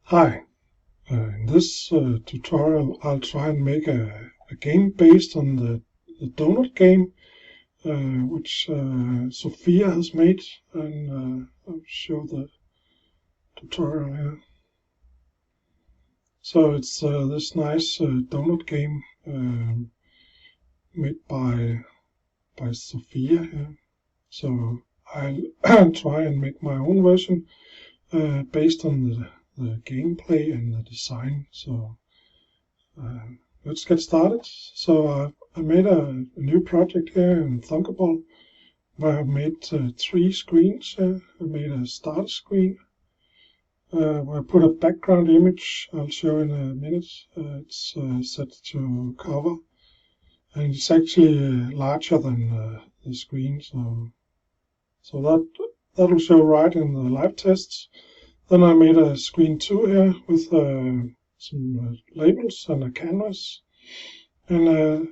Hi, in this tutorial I'll try and make a game based on the donut game which Sofia has made, and I'll show the tutorial here. So it's this nice donut game made by Sofia here. So I'll try and make my own version based on the gameplay and the design. So let's get started. So I made a new project here in Thunkable where I made 3 screens. I made a start screen where I put a background image. I'll show in a minute. It's set to cover, and it's actually larger than the screen. So that'll show right in the live tests. Then I made a screen 2 here with some labels and a canvas, and a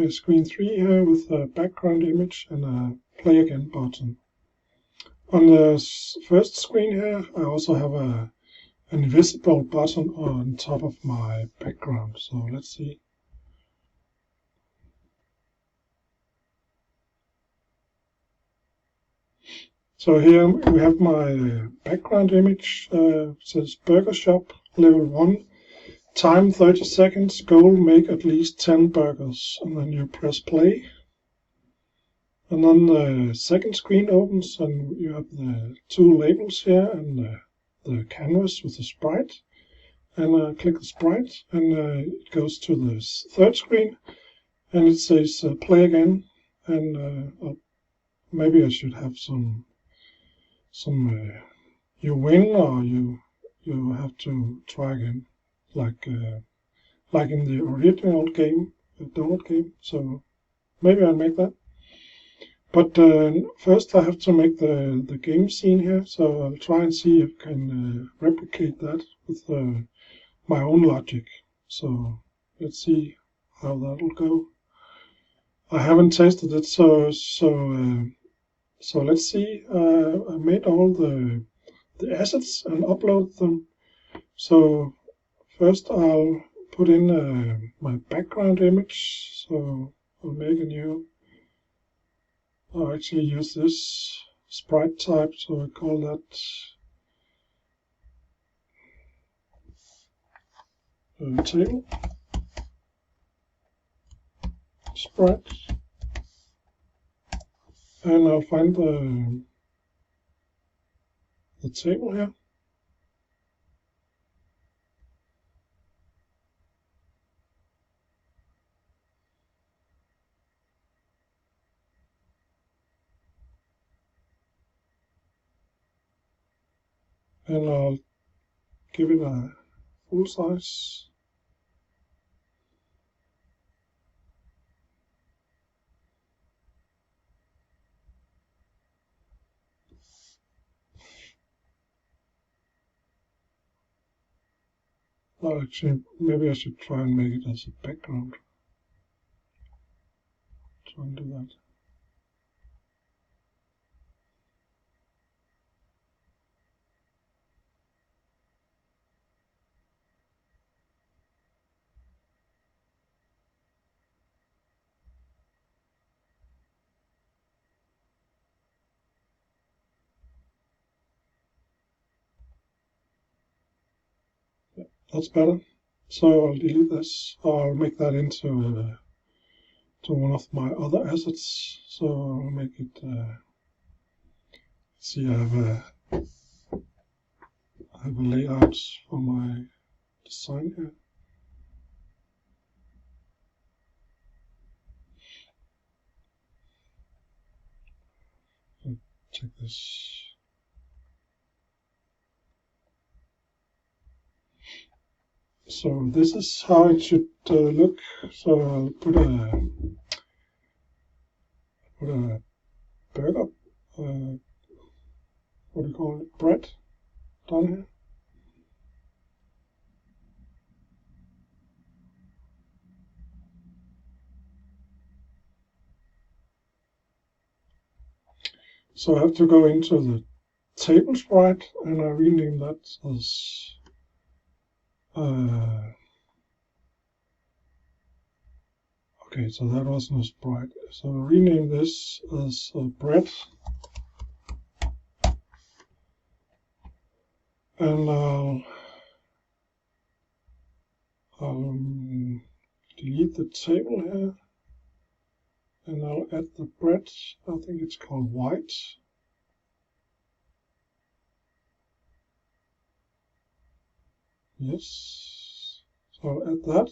screen 3 here with a background image and a play again button. On the first screen here I also have an invisible button on top of my background. So let's see. So here we have my background image. It says Burger Shop, level 1. Time 30 seconds, goal make at least 10 burgers, and then you press play. And then the second screen opens and you have the 2 labels here and the canvas with the sprite. And click the sprite and it goes to the third screen and it says play again. And maybe I should have some you win or you have to try again, like in the original game, the donut game. So maybe I'll make that. But first I have to make the game scene here. So I'll try and see if I can replicate that with my own logic. So let's see how that'll go. I haven't tested it, so let's see. I made all the assets and upload them. So first I'll put in my background image. So I'll make a new. I'll actually use this sprite type, so I call that table sprite, and I'll find the table here. And I'll give it a full size. Well, actually, maybe I should try and make it as a background. Try and do that. That's better. So I'll delete this. I'll make that into to one of my other assets. So I'll make it. See, I have a layout for my design here. I'll check this. So this is how it should look. So I'll put a burger, what do you call it, bread down here. So I have to go into the table sprite and I rename that as Okay, so that was no sprite. So rename this as bread, and I'll delete the table here, and I'll add the bread. I think it's called white. Yes, so I'll add that,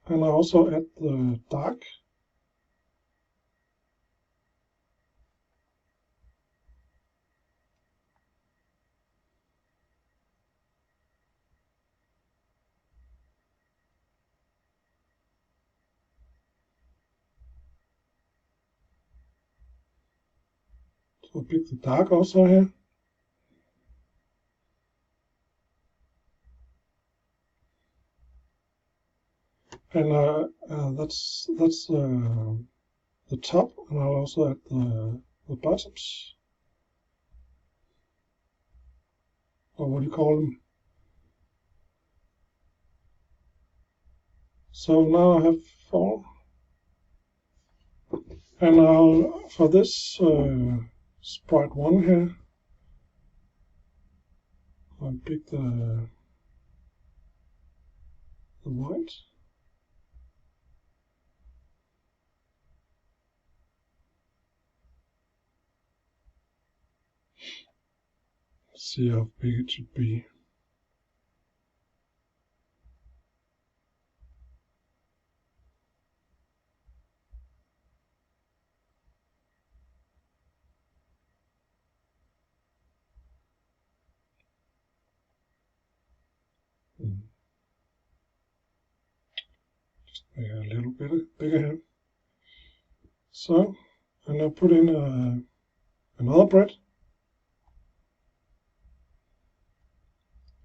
and I also add the dark. So pick the dark also here. And that's the top, and I'll also add the bottoms, or what do you call them? So now I have 4, and I'll, for this sprite 1 here, I'll pick the white. See how big it should be. Just make it a little bit bigger here. So, and I'll put in another bread.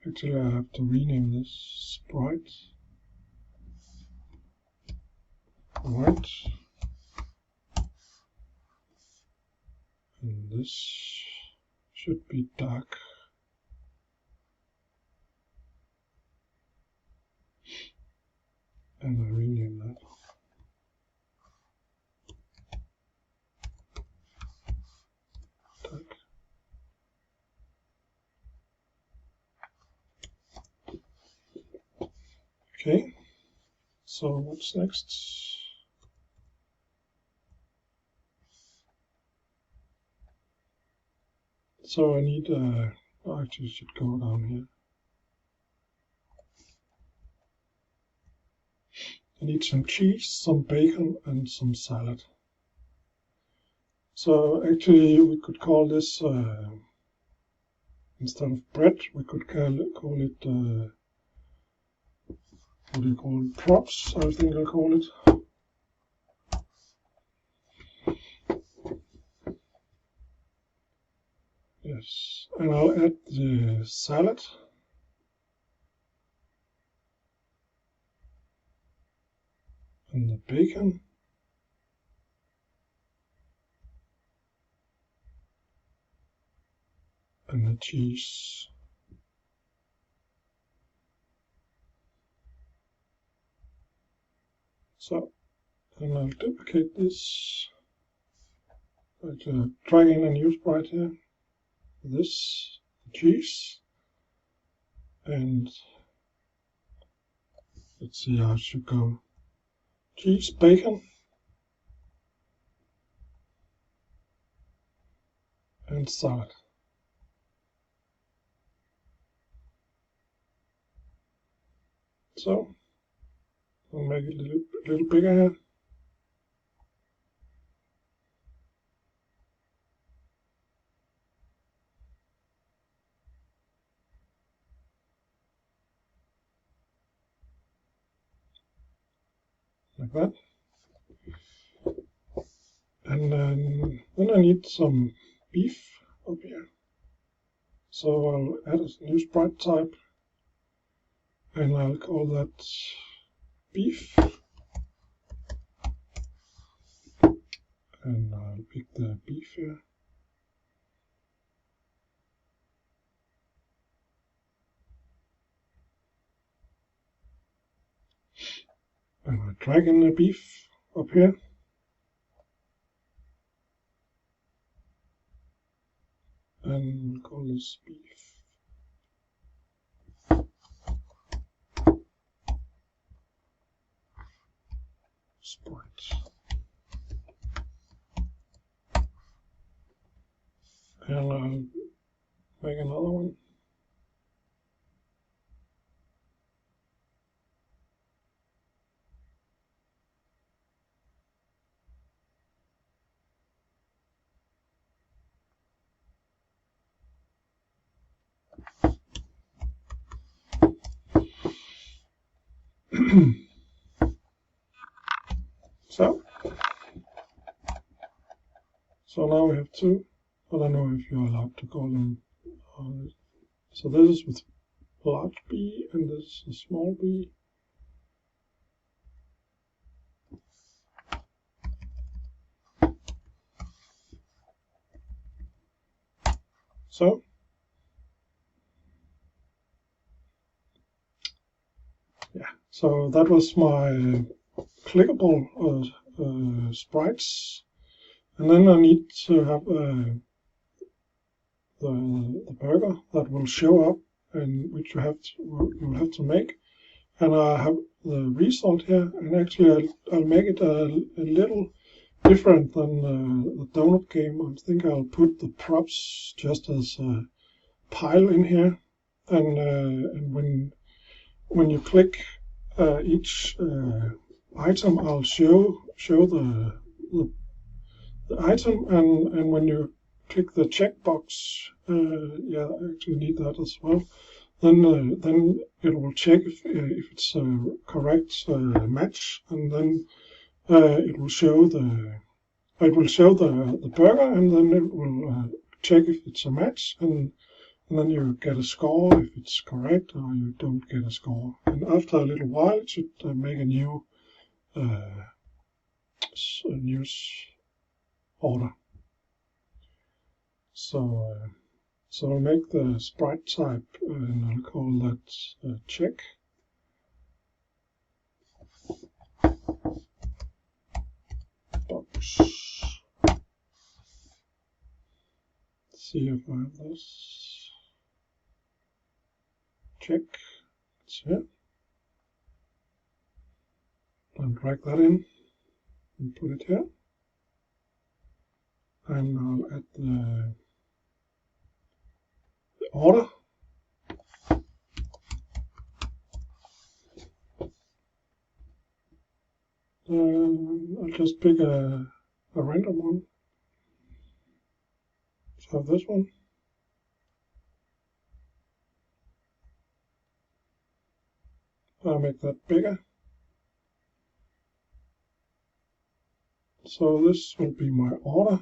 Actually, I have to rename this sprite white, and this should be dark. And I rename that. Dark. Okay, so what's next? So I need, I actually should go down here. I need some cheese, some bacon, and some salad. So actually we could call this, instead of bread, we could call it, what do you call it? Props, I think I'll call it. Yes, and I'll add the salad. And the bacon. And the cheese. So, and I'll duplicate this. I'll drag in a new sprite here. This, the cheese. And let's see how it should go. Cheese, bacon. And salad. So, I'll make it a little bigger here. Like that. And then I need some beef up here. So I'll add a new sprite type, and I'll call that beef. And I'll pick the beef here. and I drag in the beef up here. And call this beef. Sprite. And I'll make another one. So now we have two. I don't know if you're allowed to call them. So this is with large B and this is small b. So yeah, so that was my clickable sprites, and then I need to have the burger that will show up and which you'll have to make, and I have the result here, and actually I'll make it a little different than the donut game. I think I'll put the props just as a pile in here, and when you click each item, I'll show the item, and when you click the checkbox, yeah, I actually need that as well. Then it will check if it's a correct match, and then it will show the burger, and then it will check if it's a match, and then you get a score if it's correct, or you don't get a score. And after a little while, it should make a new news order. So I'll make the sprite type, and I'll call that check. Box. See if I have this. Check. It's here. And drag that in and put it here. And I'll add the order. I'll just pick a random one. So this one. I'll make that bigger. So this will be my order.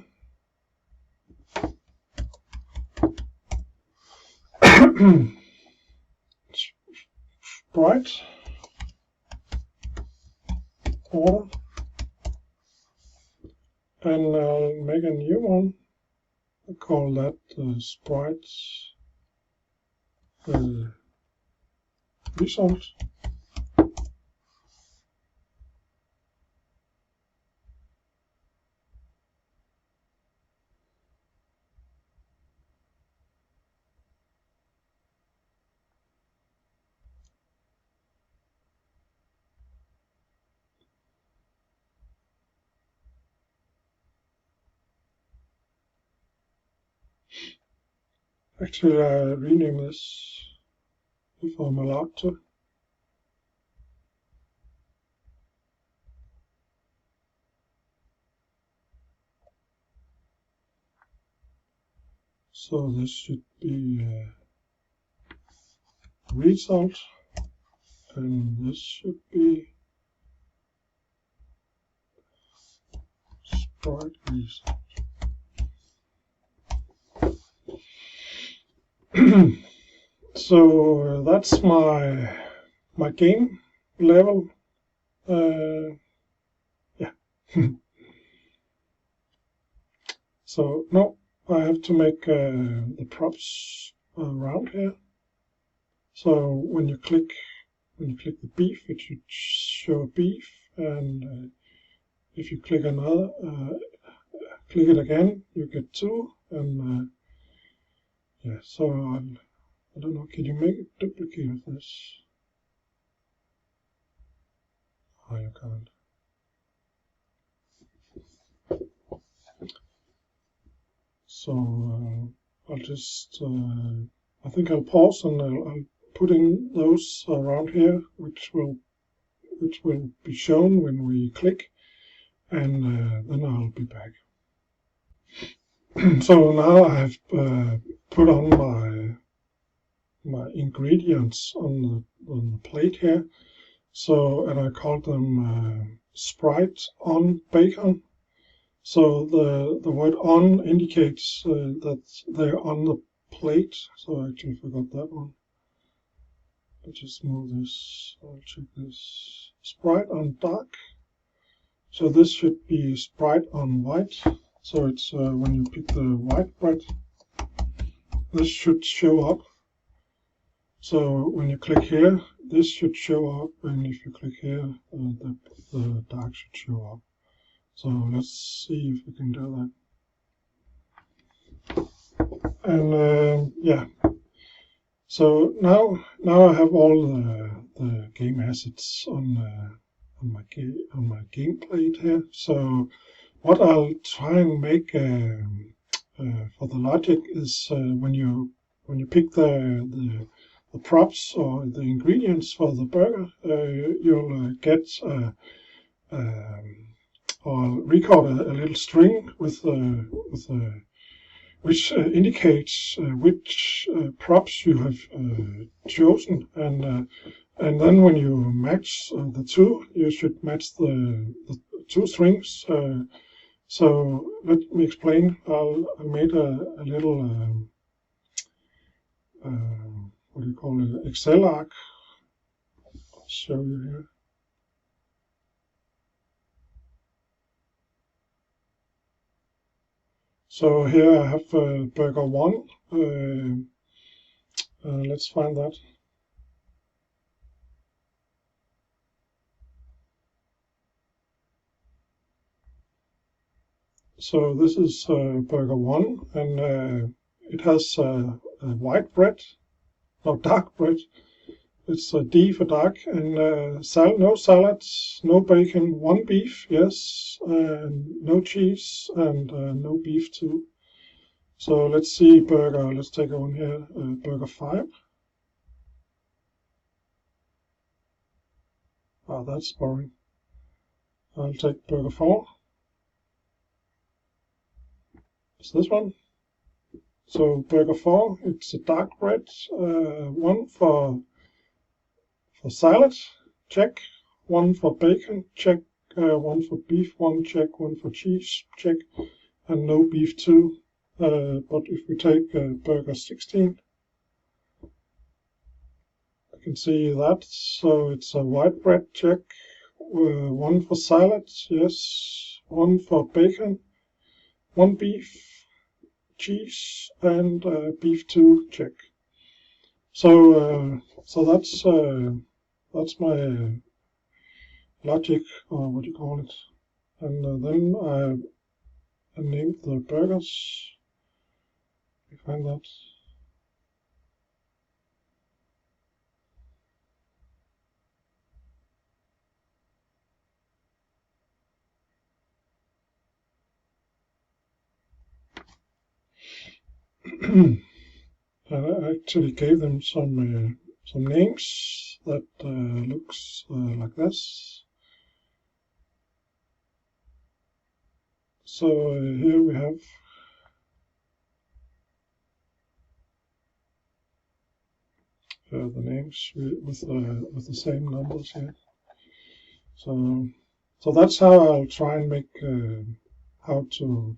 Sprite order, and I'll make a new one. I call that sprite result. Actually, I rename this if I'm allowed to. So this should be result, and this should be sprite result. So that's my game level. Yeah. So now I have to make the props around here. So when you click the beef, it should show a beef, and if you click another, click it again, you get 2, and yeah. So I don't know. Can you make a duplicate of this? Oh, you can't. So I'll just, I think I'll pause and I'll put in those around here, which will be shown when we click, and then I'll be back. So now I have put on my ingredients on the plate here. So, and I called them Sprite on bacon. So the word on indicates that they're on the plate. So I actually forgot that one. I'll just move this. I'll check this. Sprite on dark. So this should be Sprite on white. So it's when you pick the white bread, this should show up. So when you click here, this should show up, and if you click here, the dark should show up. So let's see if we can do that. And yeah, so now I have all the game assets on my game plate here. So what I'll try and make for the logic is when you pick the props or the ingredients for the burger, you'll get or record a little string with which indicates which props you have chosen, and then when you match the two, you should match the two strings. So let me explain. I made a little what do you call it, Excel arc. I'll show you here. So here I have burger 1. Let's find that. So this is burger 1, and it has a white bread, no, dark bread. It's a D for dark, and no salads, no bacon, 1 beef, yes, and no cheese, and no beef too. So let's see burger, let's take one here, burger 5. Ah, that's boring. I'll take burger 4. It's this one. So burger 4, it's a dark bread, 1 for salad, check. 1 for bacon, check. 1 for beef, 1 check. 1 for cheese, check. And no beef too. But if we take burger 16, I can see that. So it's a white bread, check. 1 for salad, yes. 1 for bacon, 1 beef, cheese, and beef too, check. So that's my logic, or what do you call it. And then I named the burgers. You find that. And I actually gave them some names that looks like this. So here we have the names with the same numbers here. So that's how I'll try and make how to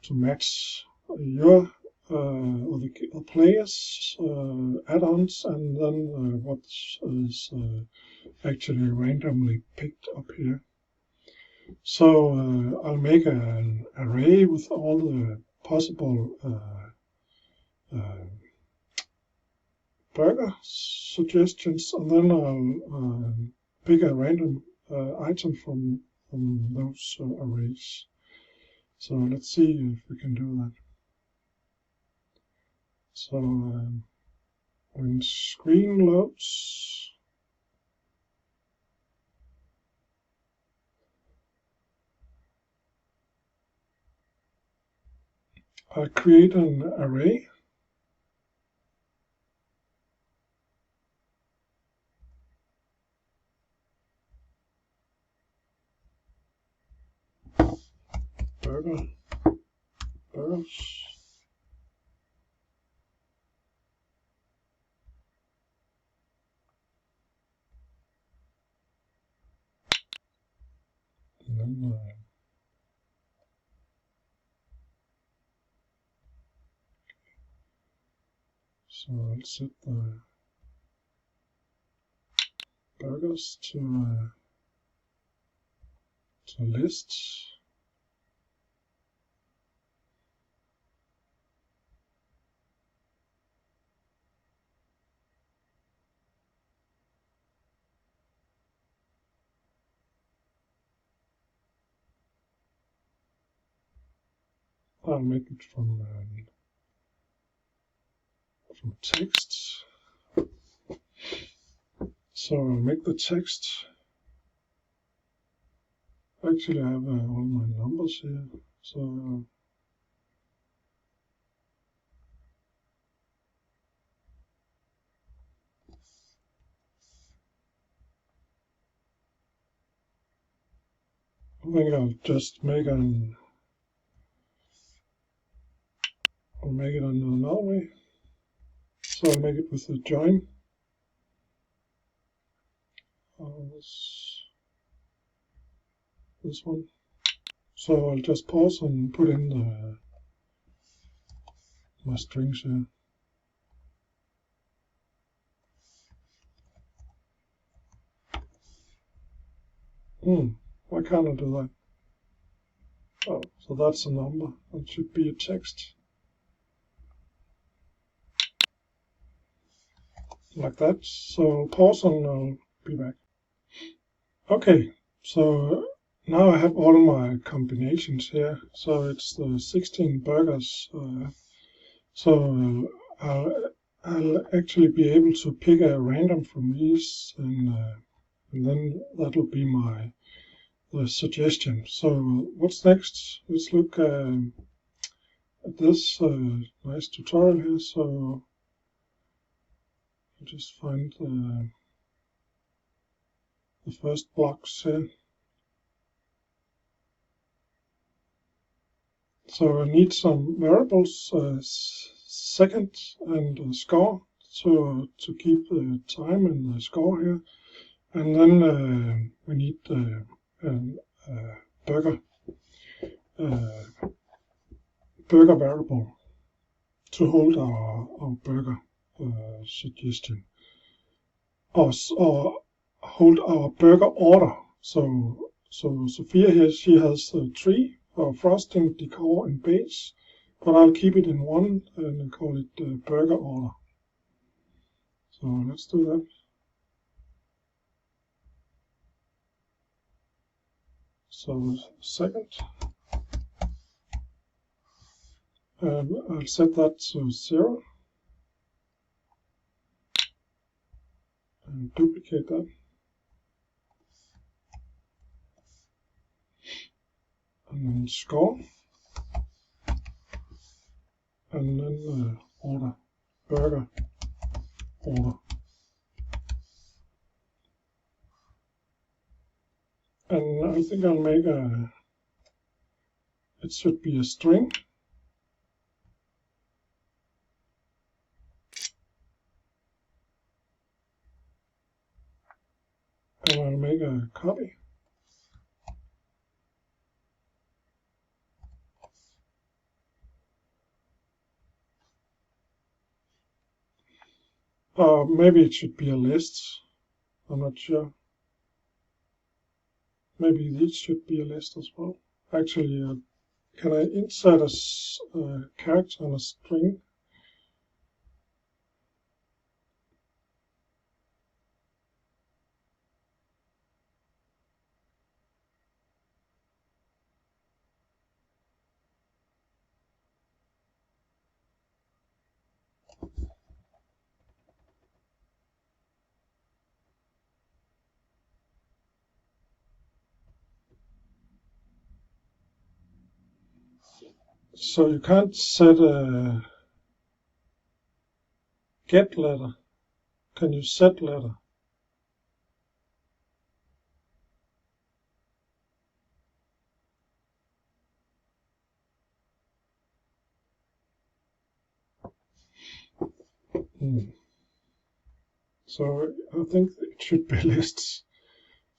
match your or the players' add-ons, and then what is actually randomly picked up here. So I'll make an array with all the possible burger suggestions, and then I'll pick a random item from those arrays. So let's see if we can do that. So when screen loads, I create an array. Burgers. And then so I'll set the burgers to lists. I'll make it from text. So I'll make the text. Actually, I have all my numbers here. So I think I'll just make I'll make it another way. So I'll make it with the join. This one. So I'll just pause and put in my strings here. Why can't I do that? Oh, so that's a number. It should be a text. Like that. So I'll pause and I'll be back. Okay, so now I have all my combinations here. So it's the 16 burgers. So I'll actually be able to pick a random from these, and then that'll be the suggestion. So what's next? Let's look at this nice tutorial here. So I'll just find the first blocks here. So I need some variables, second and score, to keep the time and the score here. And then we need burger variable to hold our burger suggestion, or hold our burger order. So Sofia here, she has 3 for frosting, decor, and base, but I'll keep it in 1 and call it burger order. So let's do that. So second, and I'll set that to 0 and duplicate that. And then score, and then order, burger order. And I think I'll make it should be a string. And I'll make a copy. Maybe it should be a list. I'm not sure. Maybe this should be a list as well. Actually, can I insert a character on a string? So you can't set a get letter. Can you set letter? So I think it should be lists.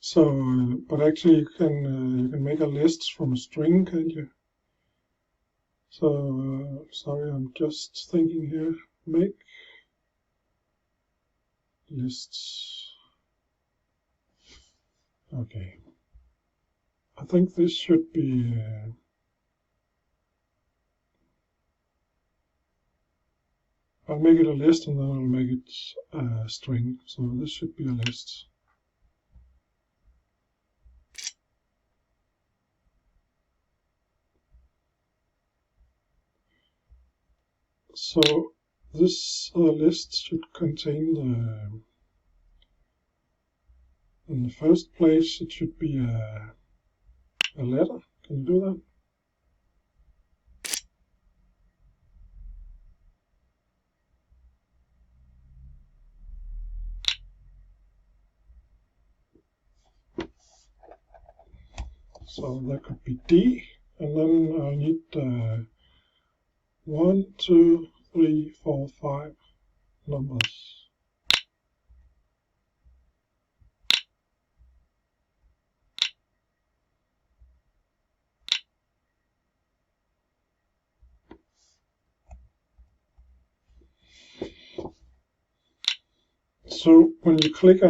So, but actually you can make a list from a string, can't you? So sorry, I'm just thinking here. Make lists. Okay. I think this should be. I'll make it a list and then I'll make it a string. So this should be a list. So this list should contain in the first place it should be a letter. Can you do that? So that could be D, and then I need 1, 2, 3, 4, 5 numbers. So when you click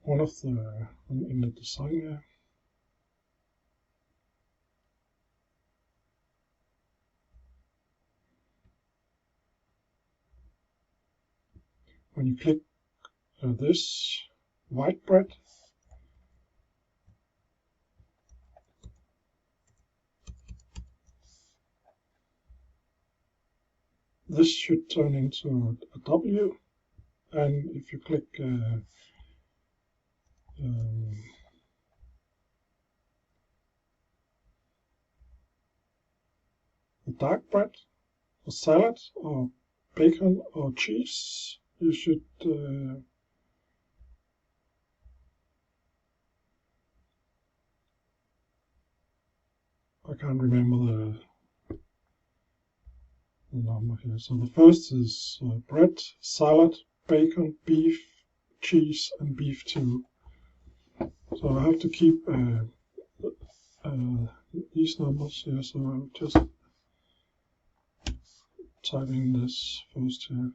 one of the in the design here, when you click this white bread, this should turn into a W, and if you click the dark bread, or salad, or bacon, or cheese, you should I can't remember the number here. So the first is bread, salad, bacon, beef, cheese, and beef too. So I have to keep these numbers here. So I'll just type in this first here.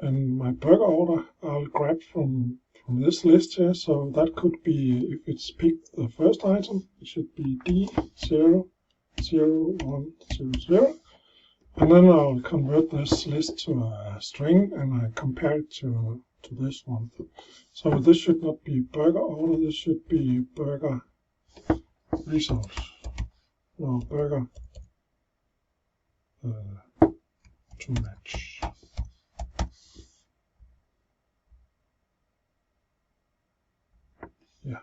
And my burger order I'll grab from this list here. So that could be, if it's picked the first item, it should be D0, 0, 1, 0, 0. And then I'll convert this list to a string and I compare it to this one. So this should not be burger order, this should be burger result. No, burger to match. Yeah.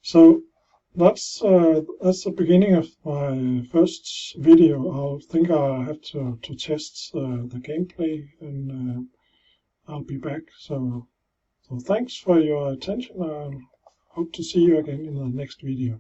So that's the beginning of my first video. I think I have to test the gameplay, and I'll be back. So thanks for your attention. I hope to see you again in the next video.